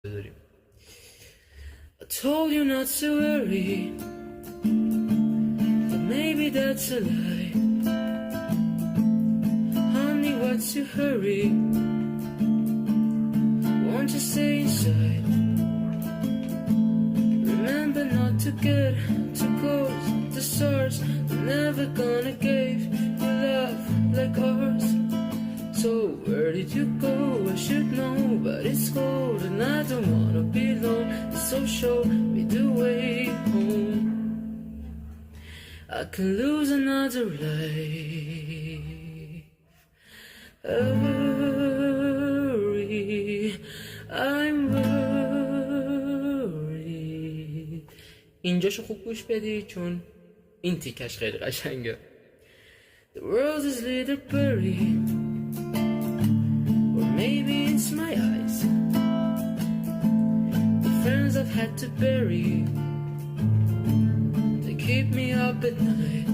داریم. I told you not to worry, but maybe that's a lie. Honey, what's your hurry? Won't you stay inside? Remember not to get too close. The stars are never gonna give you love like ours. So where did you go? I should know, but it's cold and I don't wanna be alone. So show me the way home. I can lose another life. Hurry, I'm worried. اینجاشو خوب گوش بدی چون این تیکش خیلی قشنگه. The world is little buried, or maybe it's my eyes. The friends I've had to bury, they keep me up at night.